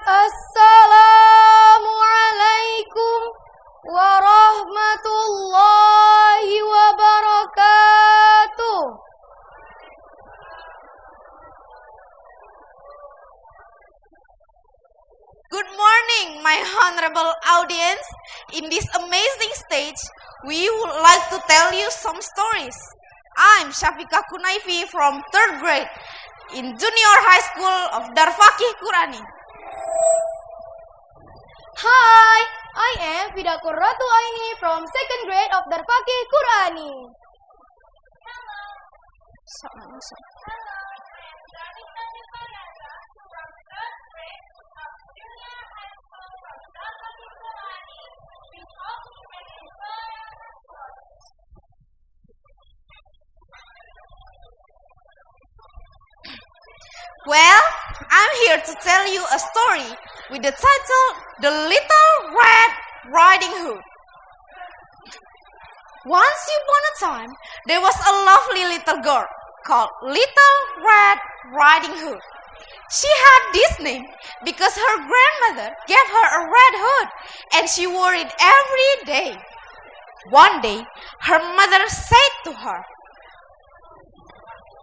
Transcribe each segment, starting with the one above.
Assalamualaikum warahmatullahi wabarakatuh. Good morning, my honorable audience. In this amazing stage, we would like to tell you some stories. I'm Syafika Kunaifi from 3rd grade in Junior High School of Darfakih Qurani. Hi, I am Fida Qurratu Aini from 2nd grade of Darfakih Qurani. Well, I'm here to tell you a story with the title The Little Red Riding Hood. Once upon a time, there was a lovely little girl called Little Red Riding Hood. She had this name because her grandmother gave her a red hood and she wore it every day. One day, her mother said to her,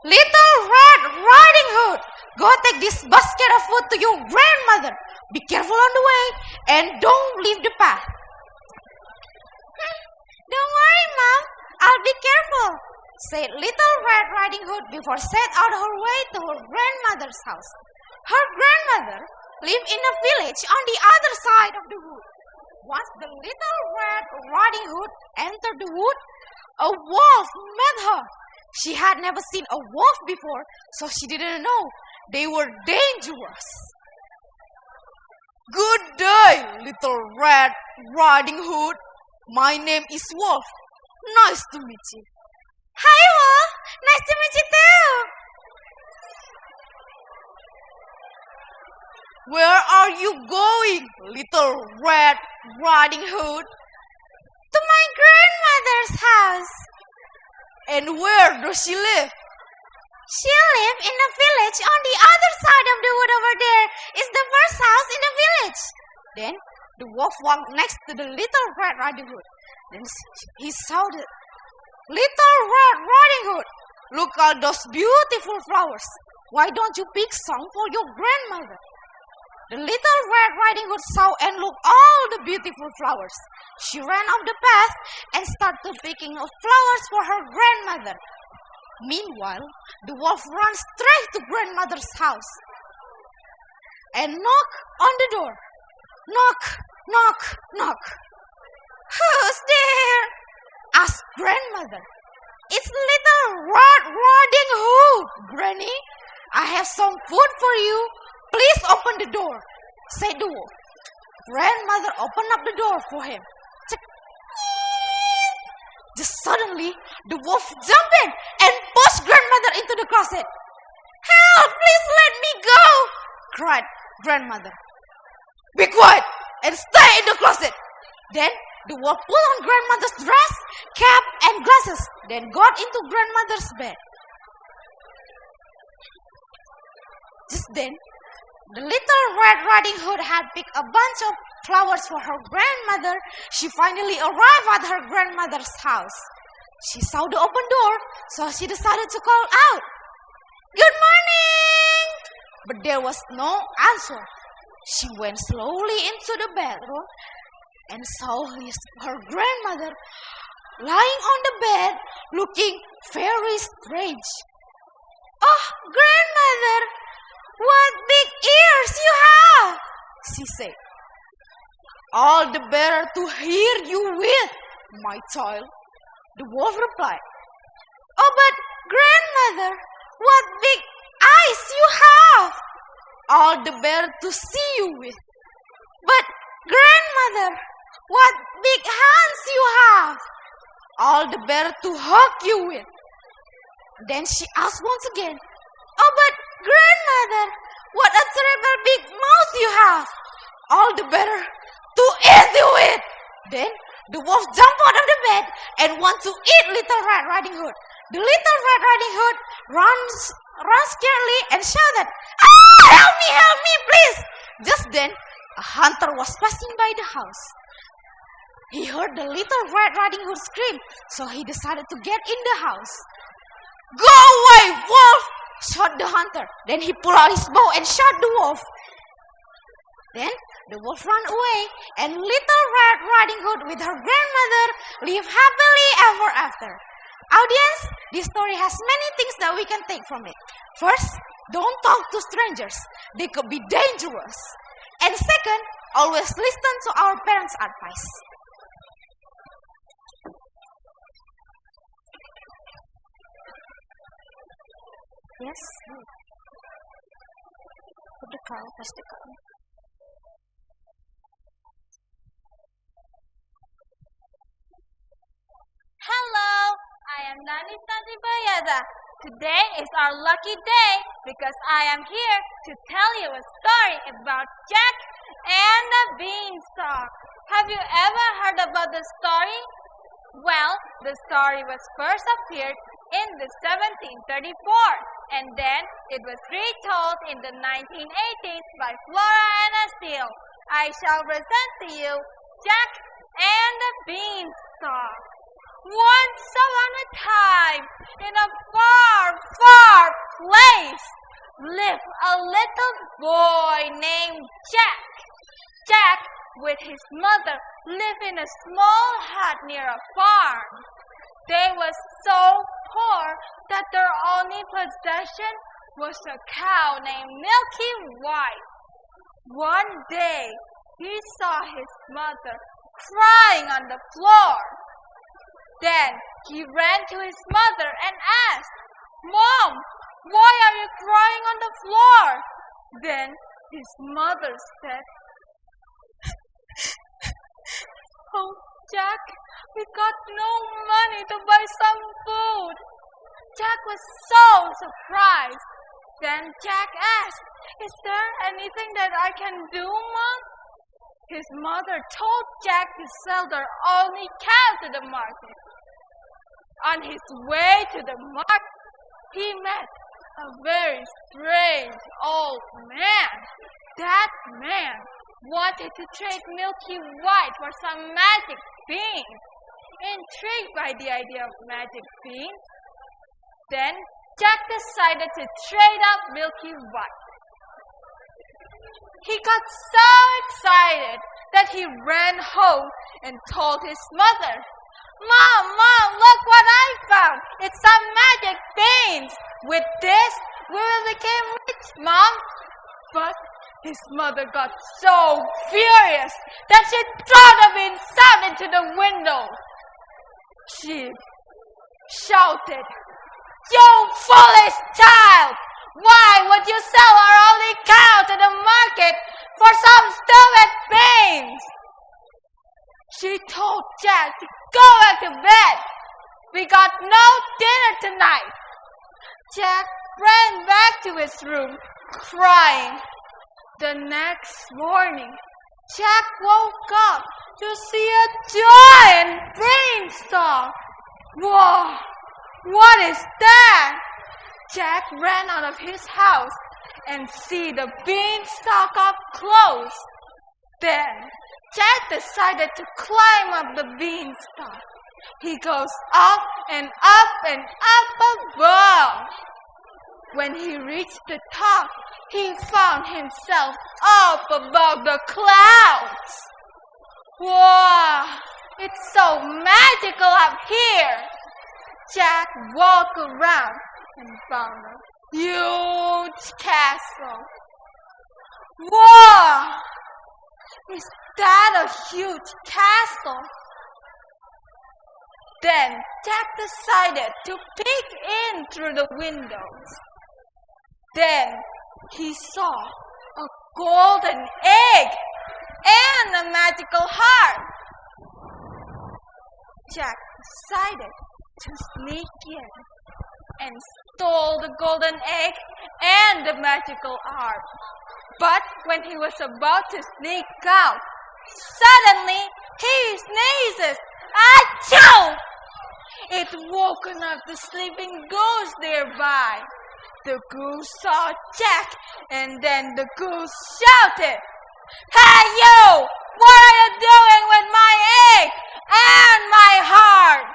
"Little Red Riding Hood, go take this basket of food to your grandmother. Be careful on the way and don't leave the path." "Don't worry, Mom. I'll be careful," said Little Red Riding Hood before set out her way to her grandmother's house. Her grandmother lived in a village on the other side of the wood. Once the Little Red Riding Hood entered the wood, a wolf met her. She had never seen a wolf before, so she didn't know they were dangerous. "Good day, Little Red Riding Hood. My name is Wolf. Nice to meet you." Hi, Wolf. Nice to meet you too. "Where are you going, Little Red Riding Hood?" To my grandmother's house. "And where does she live?" She lives in a village on the other side of the wood over there. It's the first house in the village. Then the wolf walked next to the Little Red Riding Hood. Then he shouted, "Little Red Riding Hood, look at those beautiful flowers. Why don't you pick some for your grandmother?" The Little Red Riding Hood saw and looked all the beautiful flowers. She ran off the path and started picking flowers for her grandmother. Meanwhile, the wolf ran straight to grandmother's house and knocked on the door. Knock, knock, knock. "Who's there?" asked grandmother. "It's Little Red Riding Hood, Granny. I have some food for you. Please open the door," said the wolf. Grandmother opened up the door for him. Just suddenly, the wolf jumped in and pushed grandmother into the closet. "Help! Please let me go!" cried grandmother. "Be quiet and stay in the closet." Then the wolf pulled on grandmother's dress, cap, and glasses, then got into grandmother's bed. Just then, the Little Red Riding Hood had picked a bunch of flowers for her grandmother. She finally arrived at her grandmother's house. She saw the open door, so she decided to call out, "Good morning!" But there was no answer. She went slowly into the bedroom and saw her grandmother lying on the bed looking very strange. "Oh, grandmother! What big ears you have!" she said. "All the better to hear you with, my child," the wolf replied. "Oh, but grandmother, what big eyes you have!" "All the better to see you with." "But grandmother, what big hands you have!" "All the better to hug you with." Then she asked once again, "Oh, but grandmother, what a terrible big mouth you have!" "All the better to eat you with." Then the wolf jumped out of the bed and wanted to eat Little Red Riding Hood. The Little Red Riding Hood ran scaredly and shouted, Help me, please! Then a hunter was passing by the house. He heard the little Red Riding Hood scream, so he decided to get in the house. "Go away, wolf!" shot the hunter. Then he pulled out his bow and shot the wolf. Then the wolf ran away, and little Red Riding Hood with her grandmother lived happily ever after. Audience, this story has many things that we can take from it. First, don't talk to strangers. They could be dangerous. And second, always listen to our parents' advice. Yes. Put the cow, press the cow. Hello, I am Nani Sanjibayada. Today is our lucky day because I am here to tell you a story about Jack and the Beanstalk. Have you ever heard about the story? Well, the story was first appeared in the 1734 and then it was retold in the 1980s by Flora and Asteel. I shall present to you Jack and the Beanstalk. Once upon a time, in a far, far place, lived a little boy named Jack. Jack, with his mother, lived in a small hut near a farm. They were so poor that their only possession was a cow named Milky White. One day, he saw his mother crying on the floor. Then he ran to his mother and asked, "Mom, why are you crying on the floor?" Then his mother said, "Oh, Jack, we got no money to buy some food." Jack was so surprised. Then Jack asked, "Is there anything that I can do, Mom?" His mother told Jack to sell their only cow to the market. On his way to the market, he met a very strange old man. That man wanted to trade Milky White for some magic beans. Intrigued by the idea of magic beans, then Jack decided to trade up Milky White. He got so excited that he ran home and told his mother, Mom, look what I found. It's some magic beans. With this, we will become rich, Mom." But his mother got so furious that she threw the beans out into the window. She shouted, "You foolish child! Why would you sell our only cow to the market for some stupid beans?" She told Jack to go back to bed. "We got no dinner tonight." Jack ran back to his room, crying. The next morning, Jack woke up to see a giant beanstalk. Whoa! What is that? Jack ran out of his house and see the beanstalk up close. Then Jack decided to climb up the beanstalk. He goes up and up and up above. When he reached the top, he found himself up above the clouds. Wow! It's so magical up here. Jack walked around and found a huge castle. Wow! Is that a huge castle? Then Jack decided to peek in through the windows. Then he saw a golden egg and a magical heart. Jack decided to sneak in and stole the golden egg and the magical heart. But when he was about to sneak out, suddenly he sneezes. Achoo! It woken up the sleeping goose nearby. The goose saw Jack, and then the goose shouted, Hey you! What are you doing with my egg and my heart?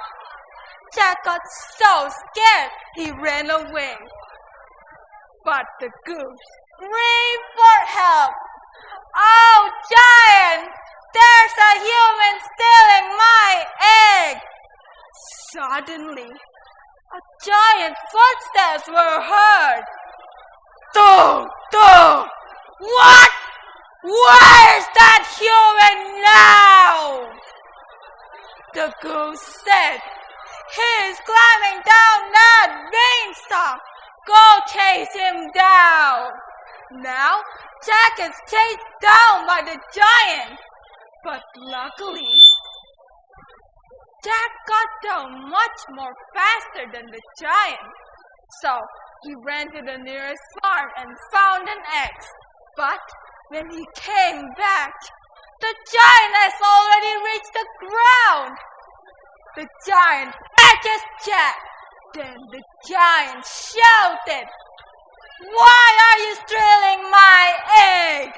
Jack got so scared he ran away. But the goose screamed for help. Oh, giant! There's a human stealing my egg! Suddenly, a giant footsteps were heard. Thud! Thud! What? Where's that human now? The goose said, he's climbing down that beanstalk. Go chase him down. Now, Jack is chased down by the giant. But luckily, Jack got down much more faster than the giant. So, he ran to the nearest farm and found an axe. But when he came back, the giant has already reached the ground. The giant catches Jack. Then the giant shouted, why are you stealing my egg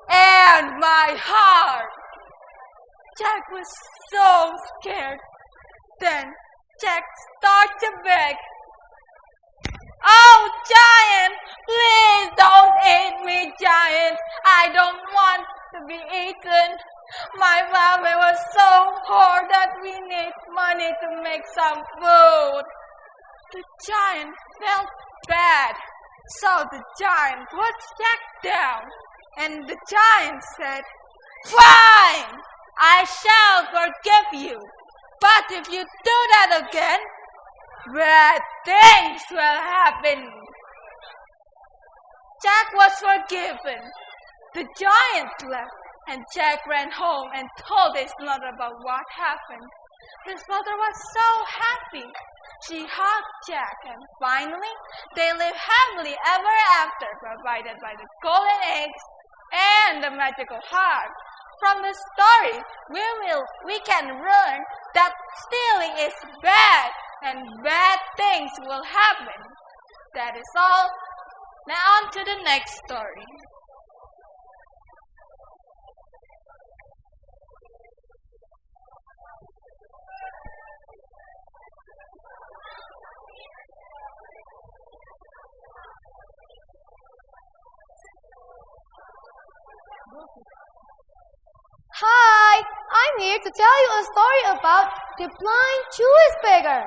and my heart? Jack was so scared. Then Jack started to beg, oh, giant, please don't eat me, giant. I don't want to be eaten. My family was so poor that we need money to make some food. The giant felt bad, so the giant put Jack down, and the giant said, fine, I shall forgive you, but if you do that again, bad things will happen. Jack was forgiven. The giant left, and Jack ran home and told his mother about what happened. His mother was so happy. She hugged Jack, and finally they lived happily ever after, provided by the golden eggs and the magical heart. From the story, we can learn that stealing is bad and bad things will happen. That is all. Now on to the next story. Hi, I'm here to tell you a story about the blind Jewish beggar.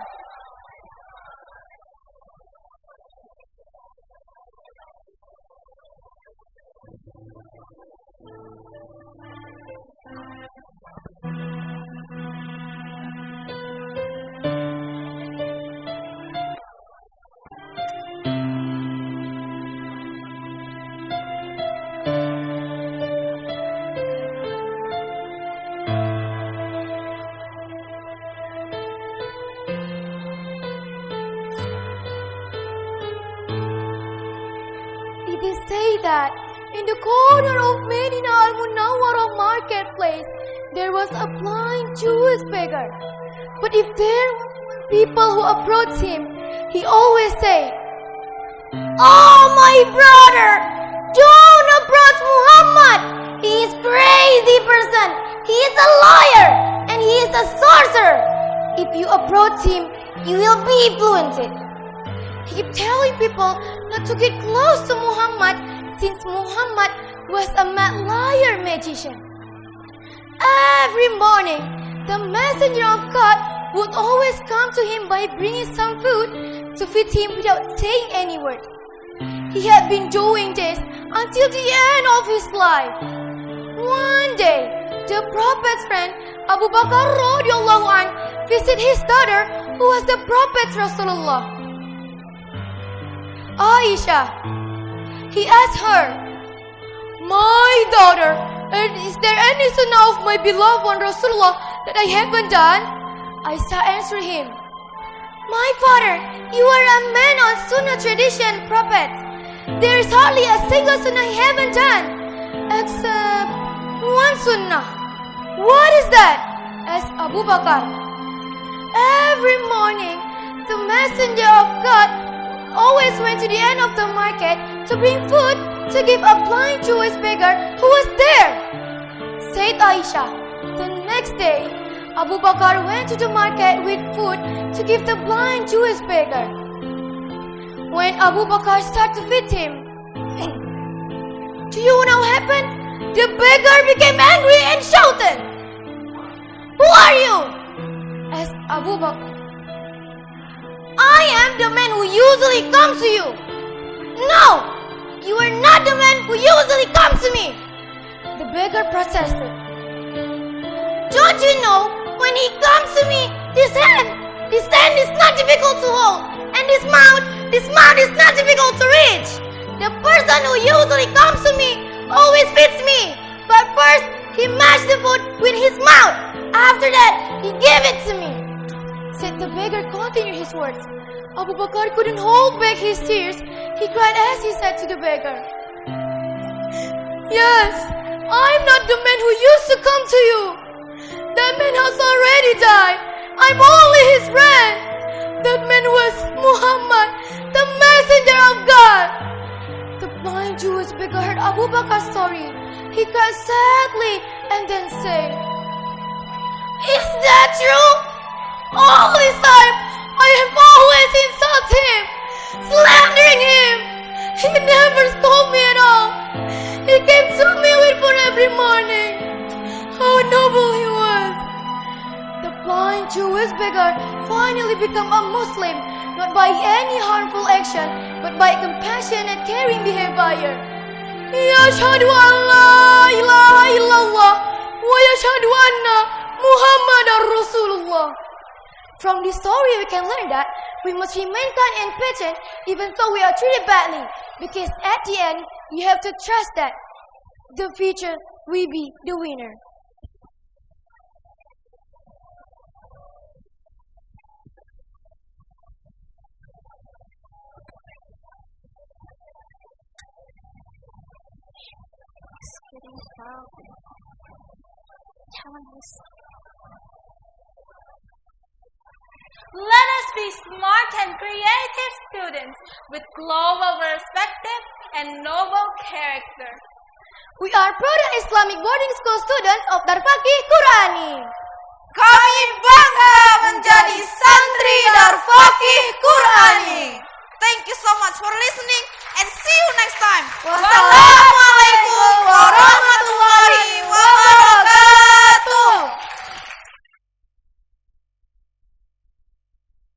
It is said that in the corner of Medina al-Munawwarah marketplace, there was a blind Jewish beggar. But if there were people who approached him, he always said, oh my brother, don't approach Muhammad. He is crazy person. He is a liar and he is a sorcerer. If you approach him, you will be influenced. He kept telling people not to get close to Muhammad since Muhammad was a mad liar magician. Every morning, the messenger of God would always come to him by bringing some food to feed him without saying any word. He had been doing this until the end of his life. One day, the Prophet's friend Abu Bakr radiallahu anh visited his daughter who was the Prophet Rasulullah. Aisha. He asked her, my daughter, is there any sunnah of my beloved one Rasulullah that I haven't done? Aisha answered him, my father, you are a man on sunnah tradition, Prophet. There is hardly a single sunnah I haven't done, except one sunnah. What is that? Asked Abu Bakr. Every morning, the messenger of God always went to the end of the market to bring food to give a blind Jewish beggar who was there. Aisyah. The next day, Abu Bakr went to the market with food to give the blind Jewish beggar. When Abu Bakr started to feed him, do you know what happened? The beggar became angry and shouted, "Who are you?" asked Abu Bakr. "I am the man who usually comes to you." "No, you are not the man who usually comes to me," the beggar protested. "Don't you know, when he comes to me, this hand is not difficult to hold, and this mouth is not difficult to reach. The person who usually comes to me always feeds me, but first he mashed the food with his mouth. After that, he gave it to me," said the beggar. Continued his words. Abu Bakr couldn't hold back his tears. He cried as he said to the beggar, "Yes, I'm not the man who used to come to you. That man has already died. I'm only his friend. That man was Muhammad, the messenger of God." The blind Jewish beggar heard Abu Bakr's story. He cried sadly and then said, "Is that true? All this time I have always insulted him, slandering him. He never scolded me at all. He came to me with food every morning. How noble he was." The blind Jewish beggar finally became a Muslim, not by any harmful action, but by compassionate, caring behavior. Yashhadu an la ilaha illallah wa yashhadu anna Muhammadar Rasulullah. From this story, we can learn that we must remain kind and patient even though we are treated badly, because at the end, you have to trust that the future will be the winner. Let us be smart and creative students with global perspective and noble character. We are prudent Islamic boarding school students of Darfaqih Qurani. Kami bangga menjadi santri Darfaqih Qurani. Thank you so much for listening and see you next time. Wassalam.